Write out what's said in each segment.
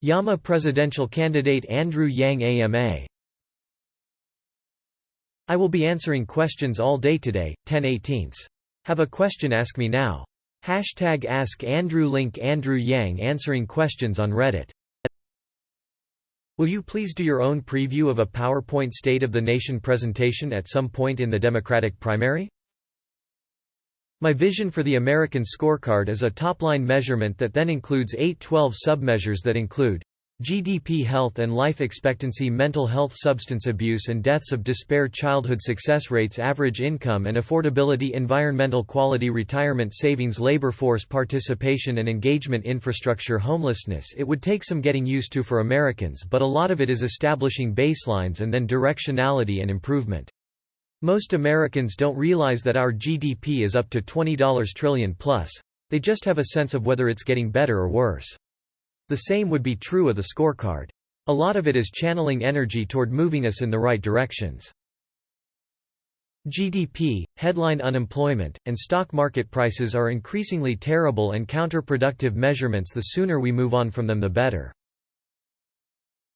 IamA presidential candidate Andrew Yang IamA. I will be answering questions all day today, 10/18. Have a question, ask me now. #AskAndrew. Link Andrew Yang answering questions on Reddit. Will you please do your own preview of a PowerPoint State of the Nation presentation at some point in the Democratic primary? My vision for the American scorecard is a top-line measurement that then includes 8-12 submeasures that include GDP, health and life expectancy, mental health, substance abuse and deaths of despair, childhood success rates, average income and affordability, environmental quality, retirement savings, labor force participation and engagement, infrastructure, homelessness. It would take some getting used to for Americans, but a lot of it is establishing baselines and then directionality and improvement. Most Americans don't realize that our GDP is up to $20 trillion plus. They just have a sense of whether it's getting better or worse. The same would be true of the scorecard. A lot of it is channeling energy toward moving us in the right directions. GDP, headline unemployment, and stock market prices are increasingly terrible and counterproductive measurements. The sooner we move on from them, the better.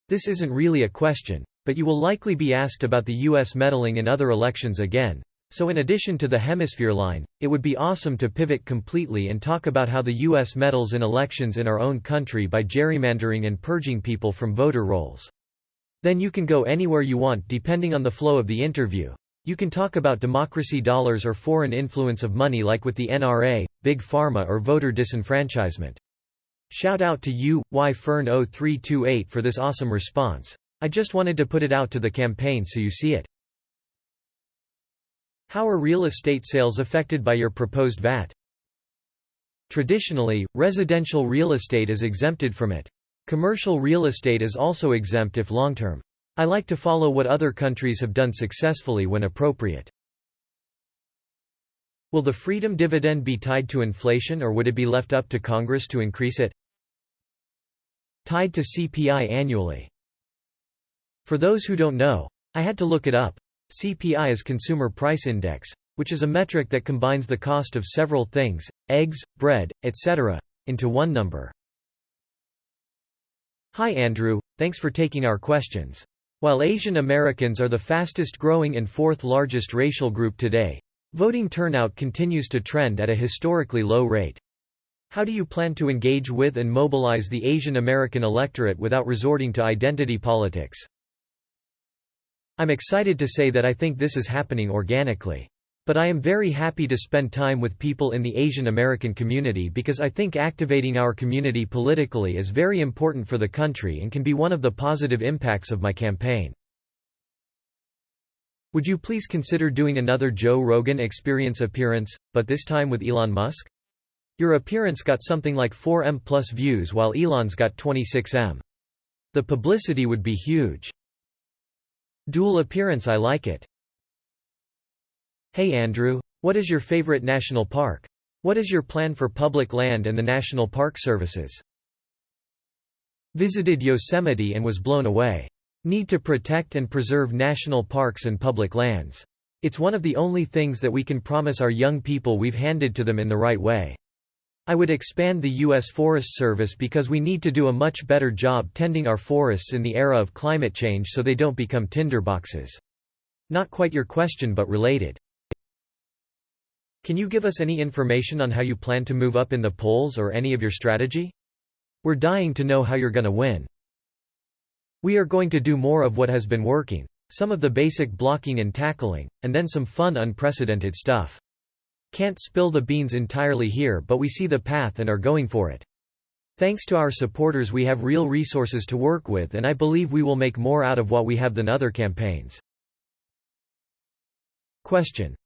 This isn't really a question, but you will likely be asked about the U.S. meddling in other elections again. So in addition to the hemisphere line, it would be awesome to pivot completely and talk about how the U.S. meddles in elections in our own country by gerrymandering and purging people from voter rolls. Then you can go anywhere you want depending on the flow of the interview. You can talk about democracy, dollars or foreign influence of money like with the NRA, Big Pharma or voter disenfranchisement. Shout out to you, yfern0328 for this awesome response. I just wanted to put it out to the campaign so you see it. How are real estate sales affected by your proposed VAT? Traditionally, residential real estate is exempted from it. Commercial real estate is also exempt if long-term. I like to follow what other countries have done successfully when appropriate. Will the freedom dividend be tied to inflation or would it be left up to Congress to increase it? Tied to CPI annually. For those who don't know, I had to look it up. CPI is Consumer Price Index, which is a metric that combines the cost of several things, eggs, bread, etc., into one number. Hi Andrew, thanks for taking our questions. While Asian Americans are the fastest growing and fourth largest racial group today, voting turnout continues to trend at a historically low rate. How do you plan to engage with and mobilize the Asian American electorate without resorting to identity politics? I'm excited to say that I think this is happening organically. But I am very happy to spend time with people in the Asian American community because I think activating our community politically is very important for the country and can be one of the positive impacts of my campaign. Would you please consider doing another Joe Rogan Experience appearance, but this time with Elon Musk? Your appearance got something like 4M plus views while Elon's got 26M. The publicity would be huge. Dual appearance, I like it. Hey Andrew, what is your favorite national park? What is your plan for public land and the National Park Services? Visited Yosemite and was blown away. Need to protect and preserve national parks and public lands. It's one of the only things that we can promise our young people we've handed to them in the right way. I would expand the U.S. Forest Service because we need to do a much better job tending our forests in the era of climate change so they don't become tinderboxes. Not quite your question but related. Can you give us any information on how you plan to move up in the polls or any of your strategy? We're dying to know how you're gonna win. We are going to do more of what has been working, some of the basic blocking and tackling, and then some fun unprecedented stuff. Can't spill the beans entirely here, but we see the path and are going for it. Thanks to our supporters we have real resources to work with and I believe we will make more out of what we have than other campaigns. Question.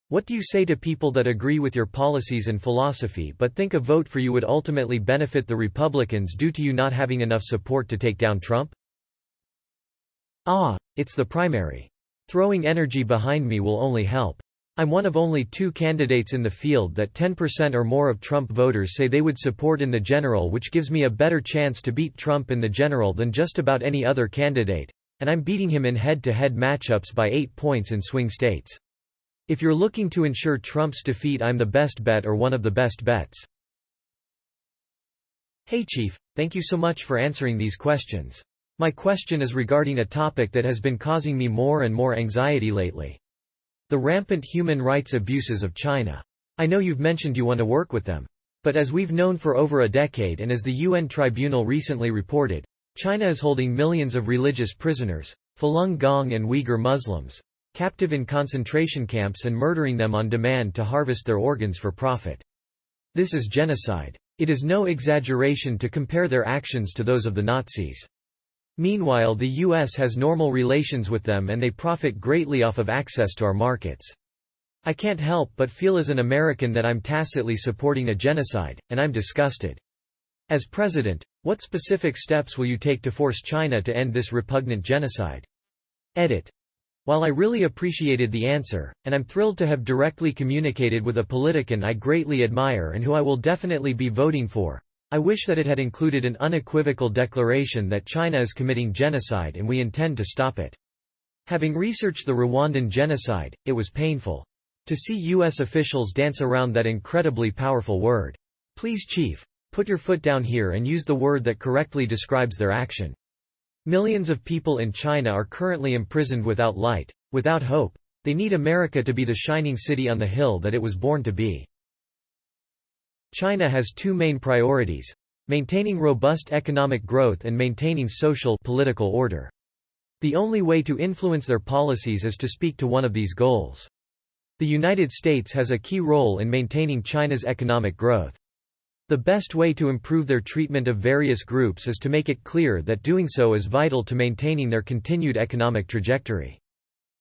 What do you say to people that agree with your policies and philosophy but think a vote for you would ultimately benefit the Republicans due to you not having enough support to take down Trump? It's the primary. Throwing energy behind me will only help. I'm one of only 2 candidates in the field that 10% or more of Trump voters say they would support in the general, which gives me a better chance to beat Trump in the general than just about any other candidate, and I'm beating him in head-to-head matchups by 8 points in swing states. If you're looking to ensure Trump's defeat, I'm the best bet or one of the best bets. Hey Chief, thank you so much for answering these questions. My question is regarding a topic that has been causing me more and more anxiety lately. The rampant human rights abuses of China. I know you've mentioned you want to work with them. But as we've known for over a decade and as the UN Tribunal recently reported, China is holding millions of religious prisoners, Falun Gong and Uyghur Muslims, captive in concentration camps and murdering them on demand to harvest their organs for profit. This is genocide. It is no exaggeration to compare their actions to those of the Nazis. Meanwhile, the US has normal relations with them and they profit greatly off of access to our markets. I can't help but feel as an American that I'm tacitly supporting a genocide, and I'm disgusted. As president, what specific steps will you take to force China to end this repugnant genocide? Edit. While I really appreciated the answer, and I'm thrilled to have directly communicated with a politician I greatly admire and who I will definitely be voting for, I wish that it had included an unequivocal declaration that China is committing genocide and we intend to stop it. Having researched the Rwandan genocide, it was painful to see U.S. officials dance around that incredibly powerful word. Please, Chief, put your foot down here and use the word that correctly describes their action. Millions of people in China are currently imprisoned without light, without hope. They need America to be the shining city on the hill that it was born to be. China has two main priorities: maintaining robust economic growth and maintaining social political order. The only way to influence their policies is to speak to one of these goals. The United States has a key role in maintaining China's economic growth. The best way to improve their treatment of various groups is to make it clear that doing so is vital to maintaining their continued economic trajectory.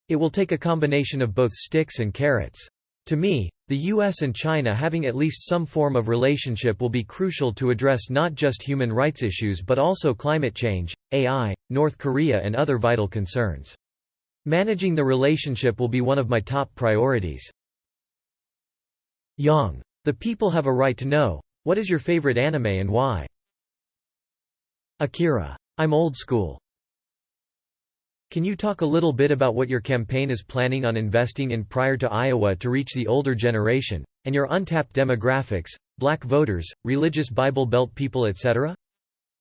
It will take a combination of both sticks and carrots. To me, the US and China having at least some form of relationship will be crucial to address not just human rights issues but also climate change, AI, North Korea and other vital concerns. Managing the relationship will be one of my top priorities. Yang. The people have a right to know. What is your favorite anime and why? Akira. I'm old school. Can you talk a little bit about what your campaign is planning on investing in prior to Iowa to reach the older generation, and your untapped demographics, black voters, religious Bible Belt people etc.?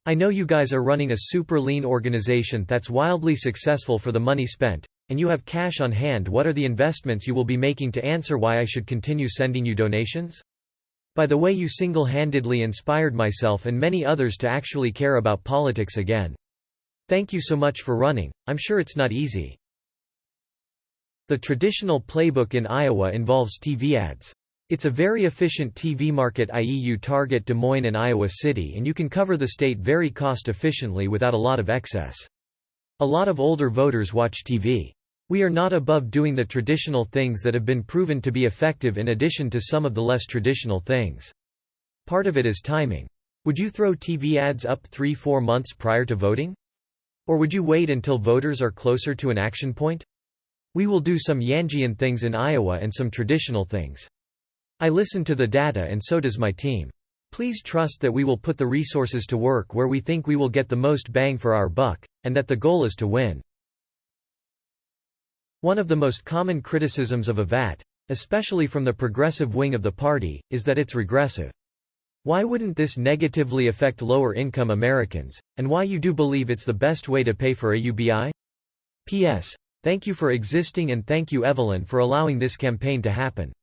I know you guys are running a super lean organization that's wildly successful for the money spent, and you have cash on hand. What are the investments you will be making to answer why I should continue sending you donations? By the way, you single-handedly inspired myself and many others to actually care about politics again. Thank you so much for running. I'm sure it's not easy. The traditional playbook in Iowa involves TV ads. It's a very efficient TV market, i.e. you target Des Moines and Iowa City and you can cover the state very cost-efficiently without a lot of excess. A lot of older voters watch TV. We are not above doing the traditional things that have been proven to be effective in addition to some of the less traditional things. Part of it is timing. Would you throw TV ads up 3-4 months prior to voting? Or would you wait until voters are closer to an action point? We will do some Yangian things in Iowa and some traditional things. I listen to the data and so does my team. Please trust that we will put the resources to work where we think we will get the most bang for our buck, and that the goal is to win. One of the most common criticisms of a VAT, especially from the progressive wing of the party, is that it's regressive. Why wouldn't this negatively affect lower-income Americans, and why you do believe it's the best way to pay for a UBI? P.S. Thank you for existing and thank you Evelyn for allowing this campaign to happen.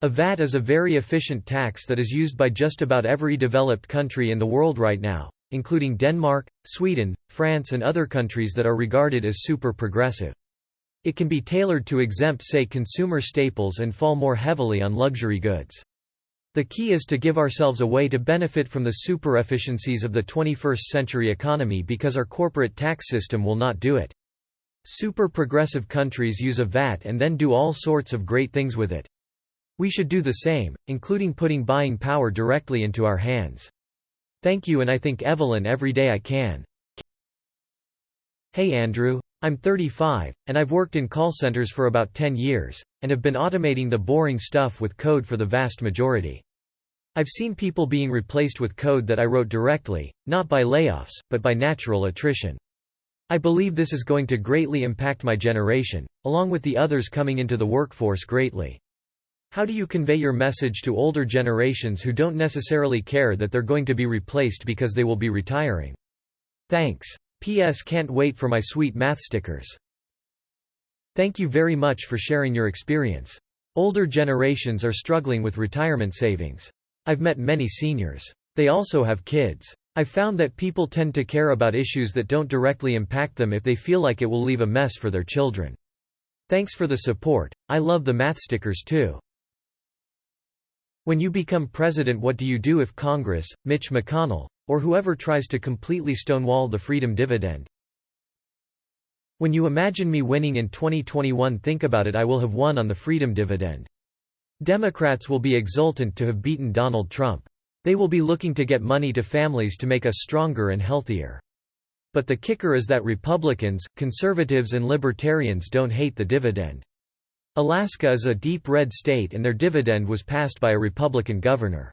A VAT is a very efficient tax that is used by just about every developed country in the world right now, including Denmark, Sweden, France and other countries that are regarded as super progressive. It can be tailored to exempt, say, consumer staples and fall more heavily on luxury goods. The key is to give ourselves a way to benefit from the super efficiencies of the 21st century economy because our corporate tax system will not do it. Super progressive countries use a VAT and then do all sorts of great things with it. We should do the same, including putting buying power directly into our hands. Thank you, and I thank Evelyn every day I can. Hey Andrew. I'm 35, and I've worked in call centers for about 10 years, and have been automating the boring stuff with code for the vast majority. I've seen people being replaced with code that I wrote directly, not by layoffs, but by natural attrition. I believe this is going to greatly impact my generation, along with the others coming into the workforce greatly. How do you convey your message to older generations who don't necessarily care that they're going to be replaced because they will be retiring? Thanks. P.S. Can't wait for my sweet math stickers. Thank you very much for sharing your experience. Older generations are struggling with retirement savings. I've met many seniors. They also have kids. I've found that people tend to care about issues that don't directly impact them if they feel like it will leave a mess for their children. Thanks for the support. I love the math stickers too. When you become president, what do you do if Congress, Mitch McConnell, or whoever tries to completely stonewall the freedom dividend? When you imagine me winning in 2021, think about it, I will have won on the freedom dividend. Democrats will be exultant to have beaten Donald Trump. They will be looking to get money to families to make us stronger and healthier. But the kicker is that Republicans, conservatives and libertarians don't hate the dividend. Alaska is a deep red state and their dividend was passed by a Republican governor.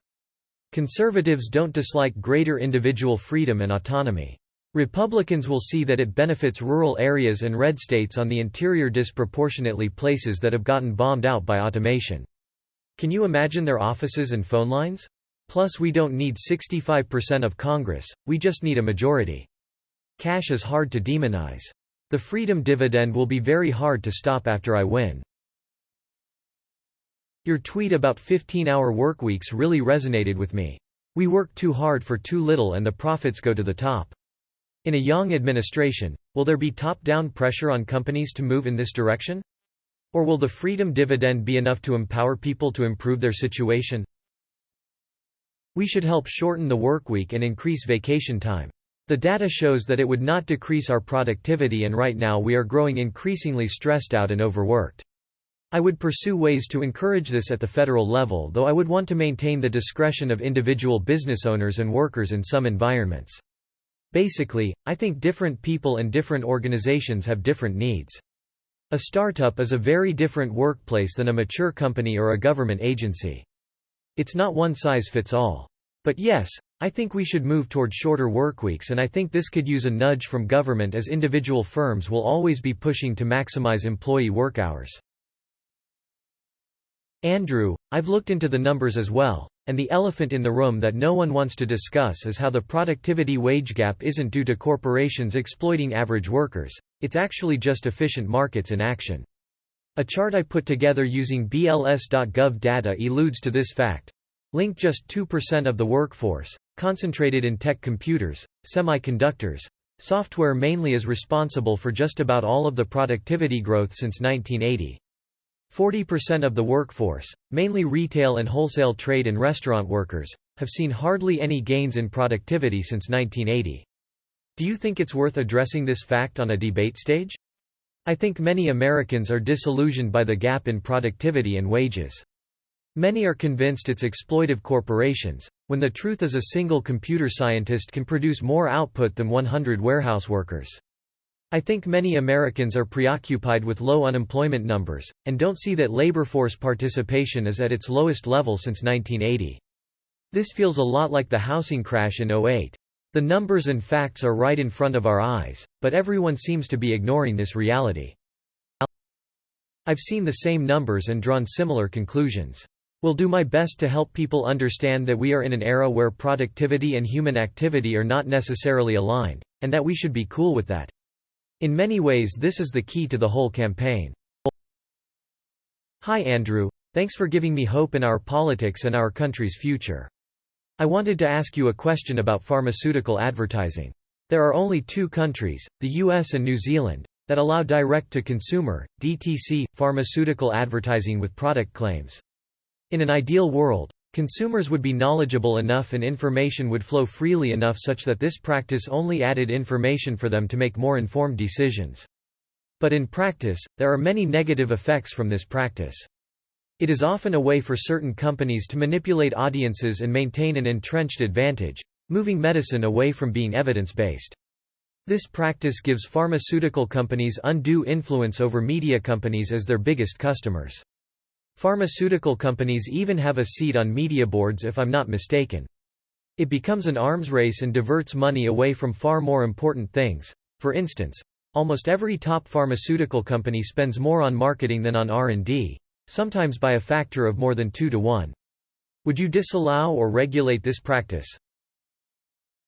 Conservatives don't dislike greater individual freedom and autonomy. Republicans will see that it benefits rural areas and red states on the interior disproportionately, places that have gotten bombed out by automation. Can you imagine their offices and phone lines? Plus, we don't need 65% of Congress, we just need a majority. Cash is hard to demonize. The freedom dividend will be very hard to stop after I win. Your tweet about 15-hour workweeks really resonated with me. We work too hard for too little and the profits go to the top. In a young administration, will there be top-down pressure on companies to move in this direction? Or will the freedom dividend be enough to empower people to improve their situation? We should help shorten the workweek and increase vacation time. The data shows that it would not decrease our productivity, and right now we are growing increasingly stressed out and overworked. I would pursue ways to encourage this at the federal level, though I would want to maintain the discretion of individual business owners and workers in some environments. Basically, I think different people and different organizations have different needs. A startup is a very different workplace than a mature company or a government agency. It's not one size fits all. But yes, I think we should move toward shorter workweeks, and I think this could use a nudge from government, as individual firms will always be pushing to maximize employee work hours. Andrew, I've looked into the numbers as well, and the elephant in the room that no one wants to discuss is how the productivity wage gap isn't due to corporations exploiting average workers, it's actually just efficient markets in action. A chart I put together using BLS.gov data alludes to this fact. Link: just 2% of the workforce, concentrated in tech, computers, semiconductors, software mainly, is responsible for just about all of the productivity growth since 1980. 40% of the workforce, mainly retail and wholesale trade and restaurant workers, have seen hardly any gains in productivity since 1980. Do you think it's worth addressing this fact on a debate stage? I think many Americans are disillusioned by the gap in productivity and wages. Many are convinced it's exploitive corporations, when the truth is a single computer scientist can produce more output than 100 warehouse workers. I think many Americans are preoccupied with low unemployment numbers, and don't see that labor force participation is at its lowest level since 1980. This feels a lot like the housing crash in '08. The numbers and facts are right in front of our eyes, but everyone seems to be ignoring this reality. I've seen the same numbers and drawn similar conclusions. Will do my best to help people understand that we are in an era where productivity and human activity are not necessarily aligned, and that we should be cool with that. In many ways, this is the key to the whole campaign. Hi Andrew, thanks for giving me hope in our politics and our country's future. I wanted to ask you a question about pharmaceutical advertising. There are only two countries, the US and New Zealand, that allow direct-to-consumer, DTC, pharmaceutical advertising with product claims. In an ideal world, consumers would be knowledgeable enough and information would flow freely enough such that this practice only added information for them to make more informed decisions. But in practice, there are many negative effects from this practice. It is often a way for certain companies to manipulate audiences and maintain an entrenched advantage, moving medicine away from being evidence-based. This practice gives pharmaceutical companies undue influence over media companies as their biggest customers. Pharmaceutical companies even have a seat on media boards, if I'm not mistaken. It becomes an arms race and diverts money away from far more important things. For instance, almost every top pharmaceutical company spends more on marketing than on R&D. sometimes by a factor of more than 2 to 1. Would you disallow or regulate this practice?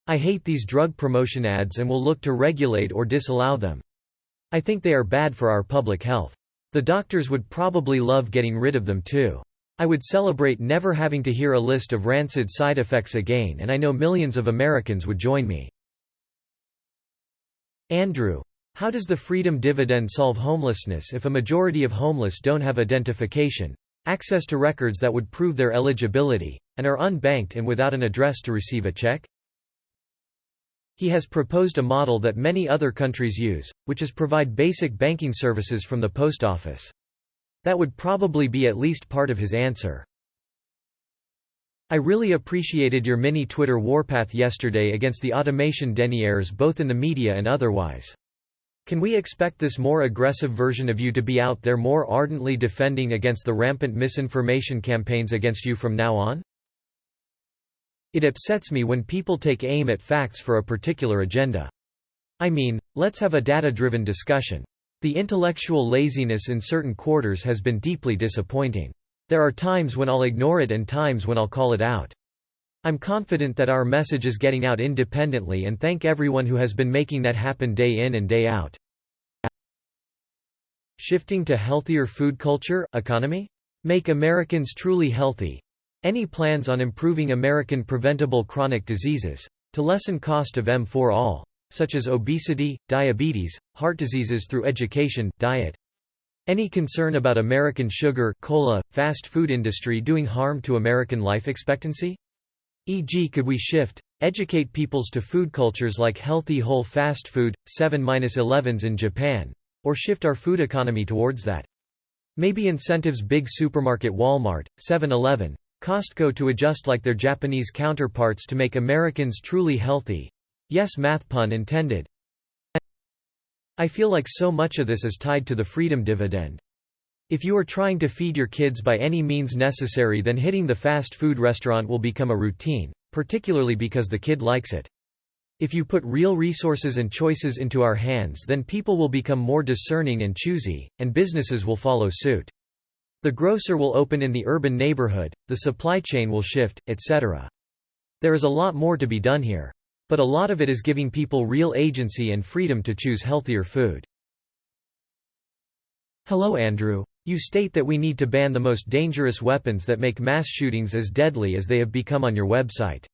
I hate these drug promotion ads and will look to regulate or disallow them. I think they are bad for our public health. The doctors would probably love getting rid of them too. I would celebrate never having to hear a list of rancid side effects again, and I know millions of Americans would join me. Andrew. How does the freedom dividend solve homelessness if a majority of homeless don't have identification, access to records that would prove their eligibility, and are unbanked and without an address to receive a check? He has proposed a model that many other countries use, which is provide basic banking services from the post office. That would probably be at least part of his answer. I really appreciated your mini Twitter warpath yesterday against the automation deniers both in the media and otherwise. Can we expect this more aggressive version of you to be out there more ardently defending against the rampant misinformation campaigns against you from now on? It upsets me when people take aim at facts for a particular agenda. I mean, let's have a data-driven discussion. The intellectual laziness in certain quarters has been deeply disappointing. There are times when I'll ignore it and times when I'll call it out. I'm confident that our message is getting out independently and thank everyone who has been making that happen day in and day out. Shifting to healthier food culture, economy? Make Americans truly healthy. Any plans on improving American preventable chronic diseases? To lessen cost of M for all, such as obesity, diabetes, heart diseases through education, diet. Any concern about American sugar, cola, fast food industry doing harm to American life expectancy? E.g., could we shift, educate peoples to food cultures like healthy whole fast food, 7-11s in Japan, or shift our food economy towards that? Maybe incentives big supermarket Walmart, 7-Eleven, Costco to adjust like their Japanese counterparts to make Americans truly healthy. Yes, math pun intended. I feel like so much of this is tied to the freedom dividend. If you are trying to feed your kids by any means necessary, then hitting the fast food restaurant will become a routine, particularly because the kid likes it. If you put real resources and choices into our hands, then people will become more discerning and choosy, and businesses will follow suit. The grocer will open in the urban neighborhood, the supply chain will shift, etc. There is a lot more to be done here. But a lot of it is giving people real agency and freedom to choose healthier food. Hello Andrew. You state that we need to ban the most dangerous weapons that make mass shootings as deadly as they have become on your website.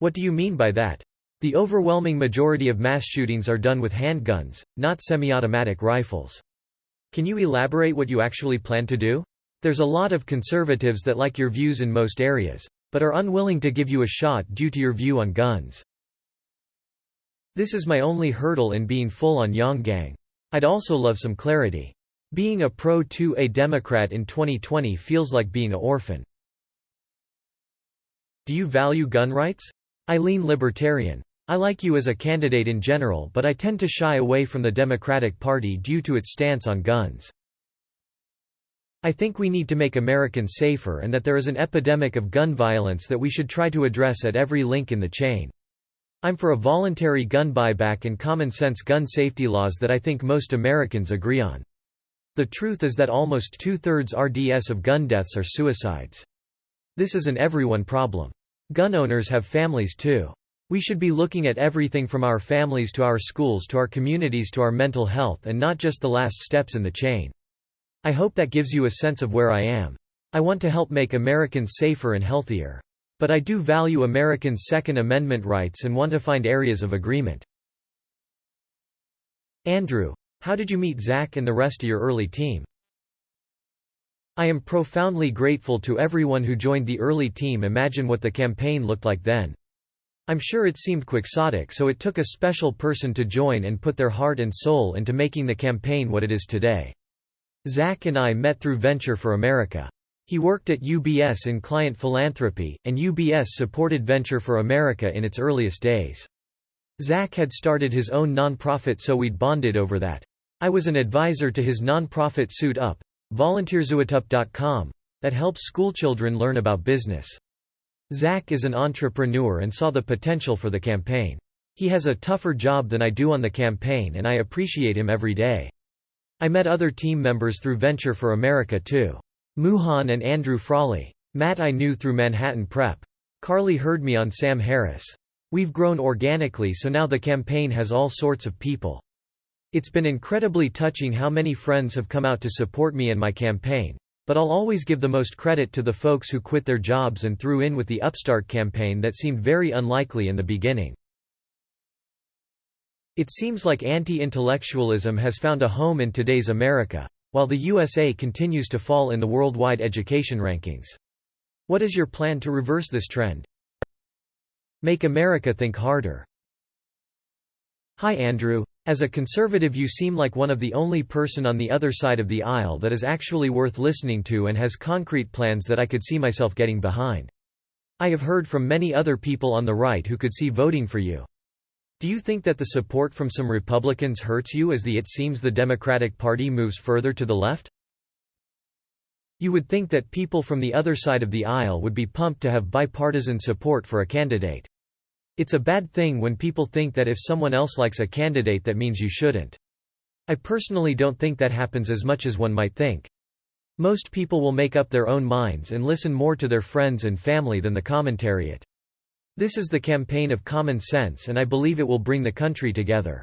What do you mean by that? The overwhelming majority of mass shootings are done with handguns, not semi-automatic rifles. Can you elaborate what you actually plan to do? There's a lot of conservatives that like your views in most areas, but are unwilling to give you a shot due to your view on guns. This is my only hurdle in being full on Yang. I'd also love some clarity. Being a pro-2A Democrat in 2020 feels like being an orphan. Do you value gun rights? I lean libertarian. I like you as a candidate in general, but I tend to shy away from the Democratic Party due to its stance on guns. I think we need to make Americans safer and that there is an epidemic of gun violence that we should try to address at every link in the chain. I'm for a voluntary gun buyback and common-sense gun safety laws that I think most Americans agree on. The truth is that almost two-thirds RDS of gun deaths are suicides. This is an everyone problem. Gun owners have families too. We should be looking at everything from our families to our schools to our communities to our mental health and not just the last steps in the chain. I hope that gives you a sense of where I am. I want to help make Americans safer and healthier. But I do value Americans' Second Amendment rights and want to find areas of agreement. Andrew. How did you meet Zach and the rest of your early team? I am profoundly grateful to everyone who joined the early team. Imagine what the campaign looked like then. I'm sure it seemed quixotic, so it took a special person to join and put their heart and soul into making the campaign what it is today. Zach and I met through Venture for America. He worked at UBS in client philanthropy, and UBS supported Venture for America in its earliest days. Zach had started his own nonprofit, so we'd bonded over that. I was an advisor to his nonprofit Suit Up, volunteersuitup.com, that helps schoolchildren learn about business. Zach is an entrepreneur and saw the potential for the campaign. He has a tougher job than I do on the campaign, and I appreciate him every day. I met other team members through Venture for America too. Muhan and Andrew Frawley. Matt I knew through Manhattan Prep. Carly heard me on Sam Harris. We've grown organically, so now the campaign has all sorts of people. It's been incredibly touching how many friends have come out to support me and my campaign. But I'll always give the most credit to the folks who quit their jobs and threw in with the Upstart campaign that seemed very unlikely in the beginning. It seems like anti-intellectualism has found a home in today's America, while the USA continues to fall in the worldwide education rankings. What is your plan to reverse this trend? Make America think harder. Hi Andrew. As a conservative, you seem like one of the only person on the other side of the aisle that is actually worth listening to and has concrete plans that I could see myself getting behind. I have heard from many other people on the right who could see voting for you. Do you think that the support from some Republicans hurts you as it seems the Democratic Party moves further to the left? You would think that people from the other side of the aisle would be pumped to have bipartisan support for a candidate. It's a bad thing when people think that if someone else likes a candidate that means you shouldn't. I personally don't think that happens as much as one might think. Most people will make up their own minds and listen more to their friends and family than the commentariat. This is the campaign of common sense, and I believe it will bring the country together.